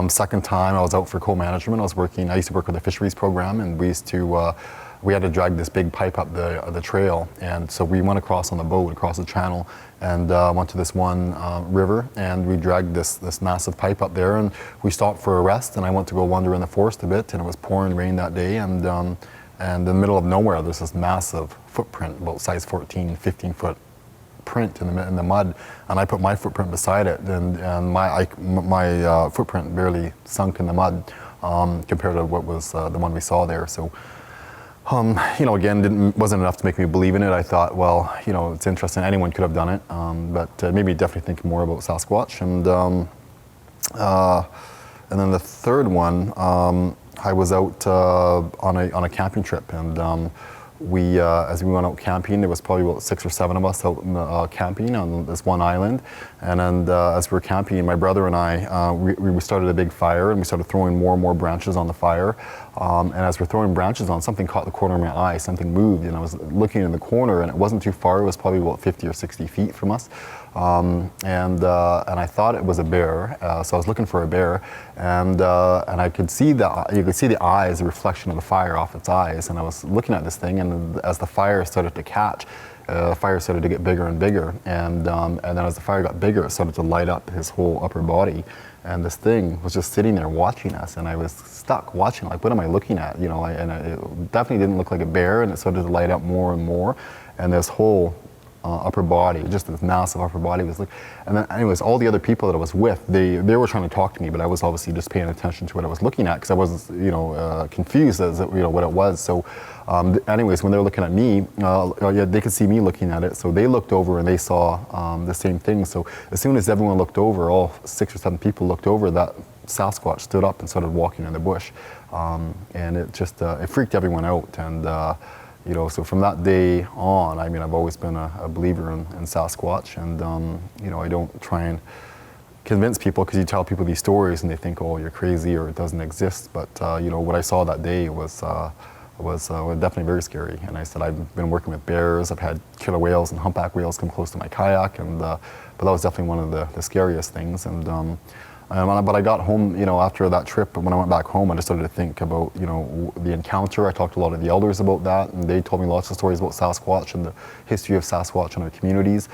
Second time I was out for co-management. I used to work with the fisheries program, and we used to we had to drag this big pipe up the trail, and so we went across on the boat, across the channel, and went to this one river, and we dragged this massive pipe up there, and we stopped for a rest, and I went to go wander in the forest a bit, and it was pouring rain that day, and in the middle of nowhere, there's this massive footprint, about size 14, 15 foot print in the mud, and I put my footprint beside it, and my footprint barely sunk in the mud compared to what was the one we saw there. So, you know, again, wasn't enough to make me believe in it. I thought, well, you know, it's interesting. Anyone could have done it, but it made me definitely think more about Sasquatch. And then the third one, I was out on a camping trip, and we, as we went out camping, there was probably about 6 or 7 of us out camping on this one island. And then as we were camping, my brother and I, we started a big fire, and we started throwing more and more branches on the fire. And as we're throwing branches on, something caught the corner of my eye, something moved, and I was looking in the corner, and it wasn't too far, it was probably about 50 or 60 feet from us. And I thought it was a bear, so I was looking for a bear, and I could see you could see the eyes, the reflection of the fire off its eyes, and I was looking at this thing, and as the fire started to catch, the fire started to get bigger and bigger, and then as the fire got bigger, it started to light up his whole upper body, and this thing was just sitting there watching us, and I was stuck watching, like, what am I looking at, you know? And it definitely didn't look like a bear, and it started to light up more and more, and this whole upper body, just this massive upper body was like, and then anyways, all the other people that I was with, they were trying to talk to me, but I was obviously just paying attention to what I was looking at, because I wasn't, you know, confused as, you know, what it was. So anyways, when they were looking at me, yeah, they could see me looking at it, so they looked over and they saw the same thing. So as soon as everyone looked over, all 6 or 7 people looked over, that Sasquatch stood up and started walking in the bush, and it just it freaked everyone out. And you know, so from that day on, I mean, I've always been a believer in Sasquatch, and you know, I don't try and convince people, because you tell people these stories and they think, oh, you're crazy or it doesn't exist. But you know, what I saw that day was definitely very scary. And I said, I've been working with bears, I've had killer whales and humpback whales come close to my kayak, and but that was definitely one of the scariest things. And but I got home, you know, after that trip, when I went back home, I just started to think about, you know, the encounter. I talked to a lot of the elders about that, and they told me lots of stories about Sasquatch and the history of Sasquatch in our communities.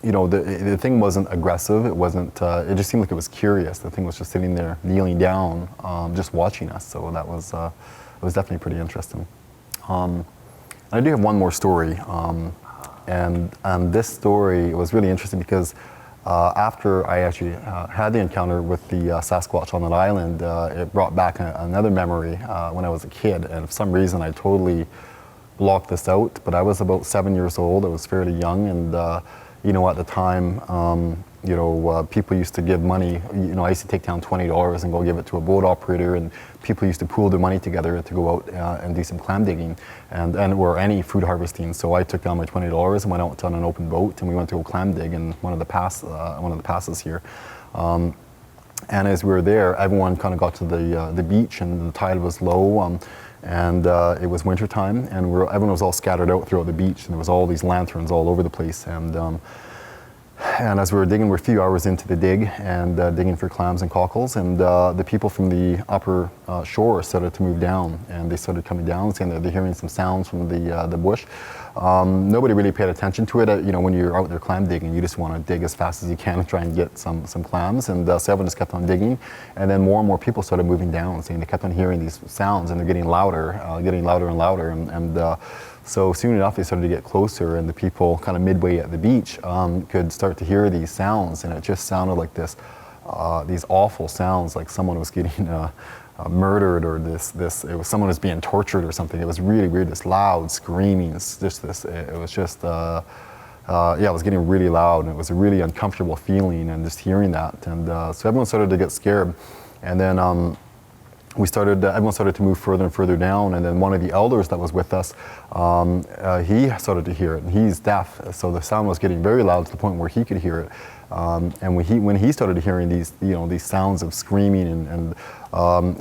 You know, the thing wasn't aggressive. It wasn't. It just seemed like it was curious. The thing was just sitting there, kneeling down, just watching us. So that was it was definitely pretty interesting. I do have one more story, and this story was really interesting because after I actually had the encounter with the Sasquatch on that island, it brought back another memory when I was a kid, and for some reason I totally blocked this out, but I was about 7 years old. I was fairly young, and you know, at the time, you know, people used to give money. You know, I used to take down $20 and go give it to a boat operator, and people used to pool their money together to go out and do some clam digging and or any food harvesting. So I took down my $20 and went out on an open boat, and we went to go clam dig in one of the passes here. And as we were there, everyone kind of got to the beach, and the tide was low. And it was winter time, and everyone was all scattered out throughout the beach, and there was all these lanterns all over the place. And as we were digging, we're a few hours into the dig, and digging for clams and cockles, and the people from the upper shore started to move down, and they started coming down, saying that they're hearing some sounds from the bush. Nobody really paid attention to it. You know, when you're out there clam digging, you just want to dig as fast as you can and try and get some clams. And so everyone just kept on digging. And then more and more people started moving down, saying they kept on hearing these sounds, and they're getting louder and louder. And so soon enough, they started to get closer, and the people kind of midway at the beach could start to hear these sounds. And it just sounded like these awful sounds, like someone was getting murdered, or it was someone was being tortured or something. It was really weird, this loud screaming, it was just yeah, it was getting really loud, and it was a really uncomfortable feeling, and just hearing that. And so everyone started to get scared, and then everyone started to move further and further down, and then one of the elders that was with us, he started to hear it, and he's deaf, so the sound was getting very loud to the point where he could hear it. And when he started hearing these, you know, these sounds of screaming and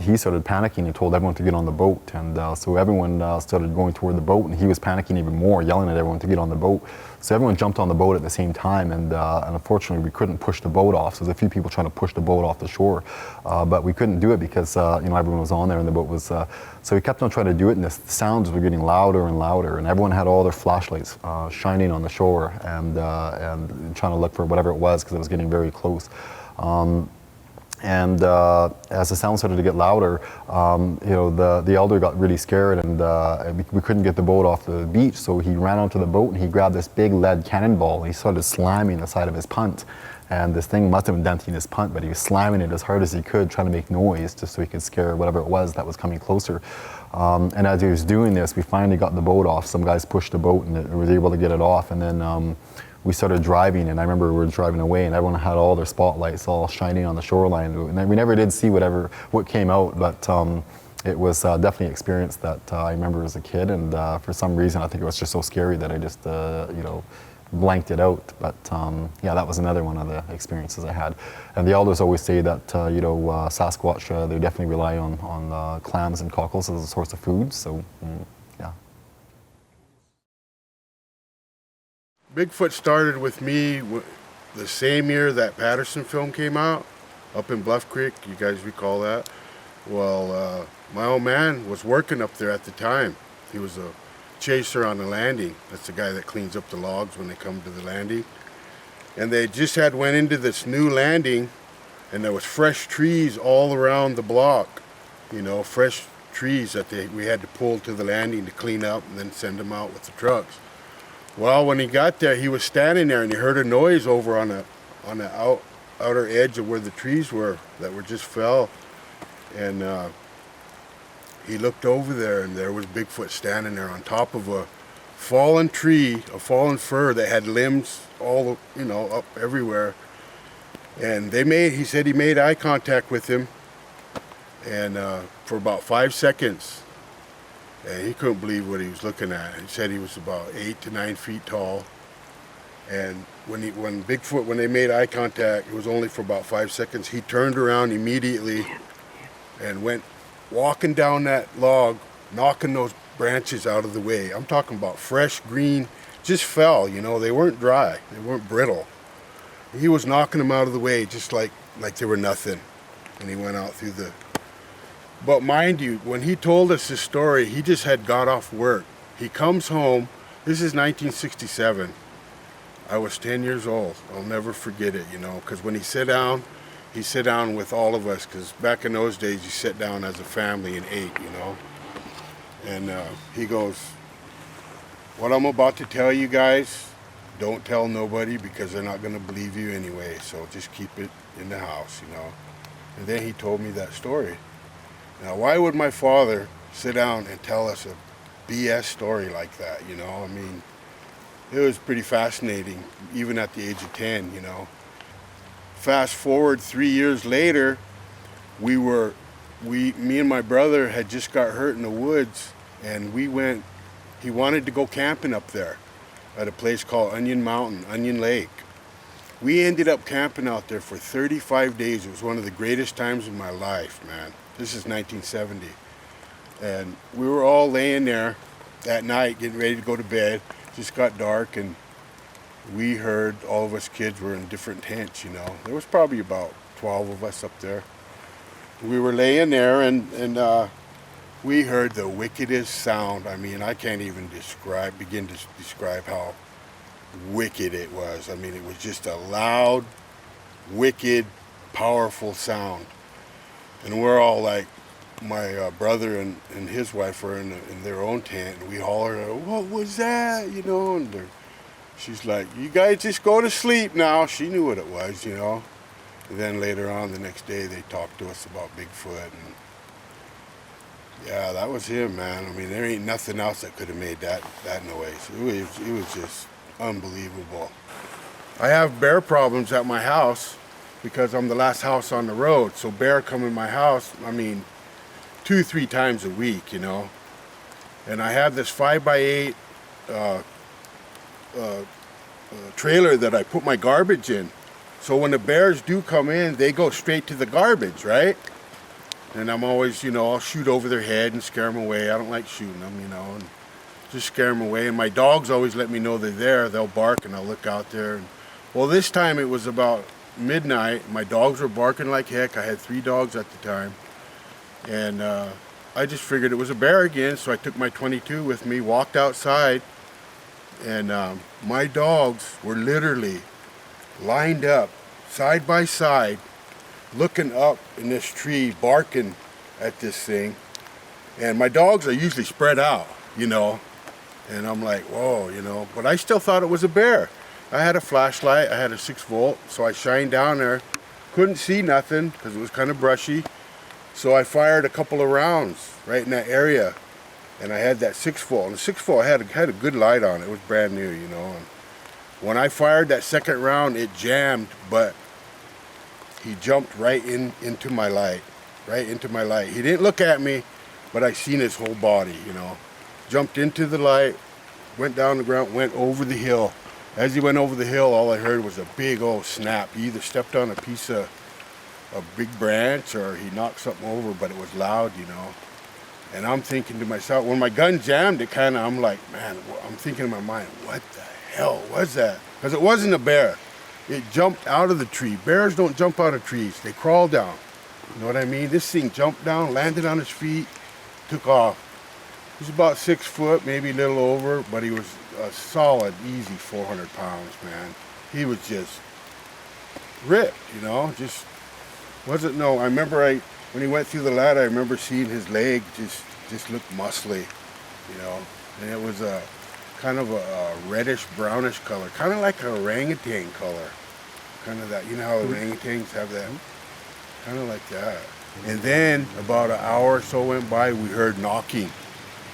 he started panicking and told everyone to get on the boat. And so everyone started going toward the boat, and he was panicking even more, yelling at everyone to get on the boat. So everyone jumped on the boat at the same time, and unfortunately we couldn't push the boat off. So there's a few people trying to push the boat off the shore, but we couldn't do it because everyone was on there and the boat was. So we kept on trying to do it, and the sounds were getting louder and louder, and everyone had all their flashlights shining on the shore and trying to look for whatever it was because it was getting very close. And as the sound started to get louder, the elder got really scared, and we couldn't get the boat off the beach. So he ran onto the boat and he grabbed this big lead cannonball and he started slamming the side of his punt. And this thing must have been denting his punt, but he was slamming it as hard as he could, trying to make noise just so he could scare whatever it was that was coming closer. And as he was doing this, we finally got the boat off. Some guys pushed the boat and we were able to get it off. And then we started driving, and I remember we were driving away, and everyone had all their spotlights all shining on the shoreline. And we never did see what came out, but it was definitely an experience that I remember as a kid. And for some reason, I think it was just so scary that I just, blanked it out. But yeah, that was another one of the experiences I had. And the elders always say that Sasquatch, they definitely rely on clams and cockles as a source of food. So yeah. Bigfoot started with me the same year that Patterson film came out, up in Bluff Creek. You guys recall that? Well, my old man was working up there at the time. He was a chaser on the landing. That's the guy that cleans up the logs when they come to the landing. And they just went into this new landing, and there was fresh trees all around the block. Fresh trees that we had to pull to the landing to clean up and then send them out with the trucks. Well, when he got there, he was standing there, and he heard a noise over on the outer edge of where the trees were that were just fell. And he looked over there, and there was Bigfoot standing there on top of a fallen tree, a fallen fir that had limbs all, up everywhere. And he said he made eye contact with him, and for about 5 seconds. And he couldn't believe what he was looking at. He said he was about 8 to 9 feet tall. And when they made eye contact, it was only for about 5 seconds. He turned around immediately and went walking down that log, knocking those branches out of the way. I'm talking about fresh green, just fell, they weren't dry, they weren't brittle. He was knocking them out of the way just like they were nothing. And he went out through the... But mind you, when he told us this story, he just had got off work. He comes home, this is 1967. I was 10 years old. I'll never forget it, because when he sat down with all of us, because back in those days, you sat down as a family and ate, And he goes, what I'm about to tell you guys, don't tell nobody because they're not going to believe you anyway, so just keep it in the house, And then he told me that story. Now, why would my father sit down and tell us a BS story like that, I mean, it was pretty fascinating, even at the age of 10, Fast forward 3 years later, me and my brother had just got hurt in the woods, and he wanted to go camping up there at a place called Onion Lake. We ended up camping out there for 35 days. It was one of the greatest times of my life, man. This is 1970. And we were all laying there that night, getting ready to go to bed. Just got dark, and we heard, all of us kids were in different tents, There was probably about 12 of us up there. We were laying there, and we heard the wickedest sound. I mean, I can't even begin to describe how wicked it was. I mean, it was just a loud, wicked, powerful sound. And we're all like, my brother and his wife were in their own tent, and we hollered, what was that, and she's like, you guys just go to sleep now. She knew what it was, And then later on, the next day, they talked to us about Bigfoot, and yeah, that was him, man. I mean, there ain't nothing else that could have made that noise. It was just unbelievable. I have bear problems at my house because I'm the last house on the road. So bear come in my house, 2-3 times a week, And I have this 5x8 trailer that I put my garbage in. So when the bears do come in, they go straight to the garbage, right? And I'm always, I'll shoot over their head and scare them away. I don't like shooting them, and just scare them away. And my dogs always let me know they're there. They'll bark and I'll look out there. And, well, this time it was about midnight. My dogs were barking like heck. I had 3 dogs at the time. And I just figured it was a bear again, so I took my .22 with me, walked outside, and my dogs were literally lined up, side by side, looking up in this tree, barking at this thing. And my dogs are usually spread out, and I'm like, whoa, but I still thought it was a bear. I had a flashlight, I had a 6-volt, so I shined down there, couldn't see nothing because it was kind of brushy. So I fired a couple of rounds right in that area, and I had that 6-volt. And the 6-volt had a good light on it. It was brand new, And when I fired that second round, it jammed, but he jumped right into my light, He didn't look at me, but I seen his whole body, Jumped into the light, went down the ground, went over the hill. As he went over the hill, all I heard was a big old snap. He either stepped on a piece of a big branch or he knocked something over, but it was loud, And I'm thinking to myself, when my gun jammed, I'm like, man, I'm thinking in my mind, what the hell was that? Because it wasn't a bear. It jumped out of the tree. Bears don't jump out of trees. They crawl down. You know what I mean? This thing jumped down, landed on his feet, took off. He was about 6 foot, maybe a little over, but he was a solid, easy 400 pounds, man. He was just ripped, just wasn't I remember when he went through the ladder, I remember seeing his leg just look muscly, and it was a kind of a reddish brownish color, kind of like a orangutan color, kind of that, how orangutans have that, kind of like that. And then about an hour or so went by, we heard knocking,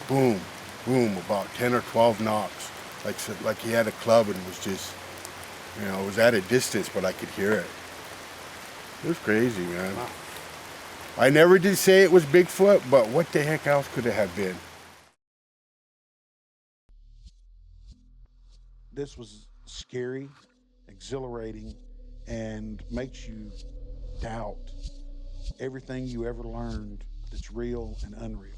boom, boom, about 10 or 12 knocks, like he had a club and was just, it was at a distance, but I could hear it. It was crazy, man. Wow. I never did say it was Bigfoot, but what the heck else could it have been? This was scary, exhilarating, and makes you doubt everything you ever learned that's real and unreal.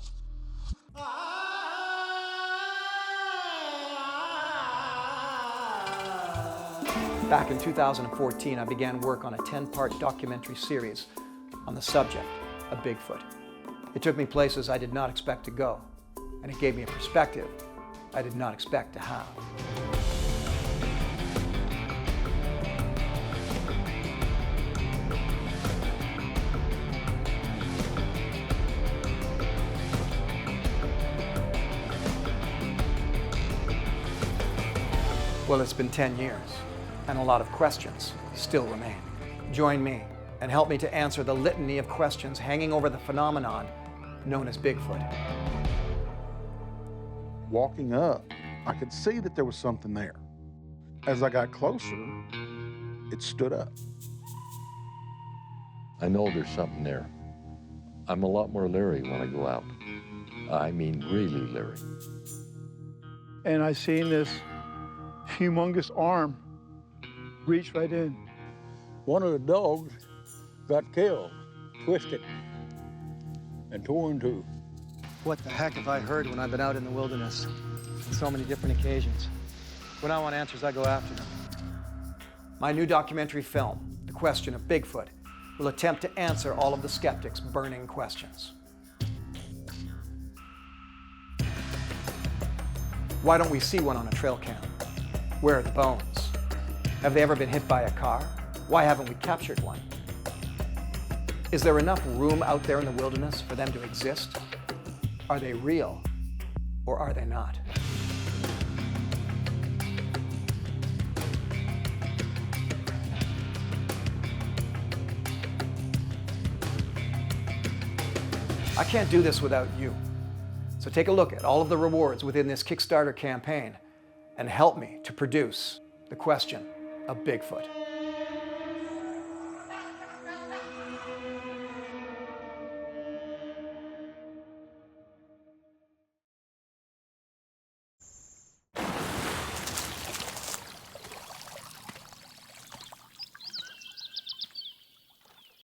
Back in 2014, I began work on a 10-part documentary series on the subject of Bigfoot. It took me places I did not expect to go, and it gave me a perspective I did not expect to have. Well, it's been 10 years, and a lot of questions still remain. Join me and help me to answer the litany of questions hanging over the phenomenon known as Bigfoot. Walking up, I could see that there was something there. As I got closer, it stood up. I know there's something there. I'm a lot more leery when I go out. I mean, really leery. And I seen this humongous arm reach right in. One of the dogs got killed, twisted, and torn in two. What the heck have I heard when I've been out in the wilderness on so many different occasions? When I want answers, I go after them. My new documentary film, The Question of Bigfoot, will attempt to answer all of the skeptics' burning questions. Why don't we see one on a trail cam? Where are the bones? Have they ever been hit by a car? Why haven't we captured one? Is there enough room out there in the wilderness for them to exist? Are they real or are they not? I can't do this without you. So take a look at all of the rewards within this Kickstarter campaign and help me to produce The Question of Bigfoot.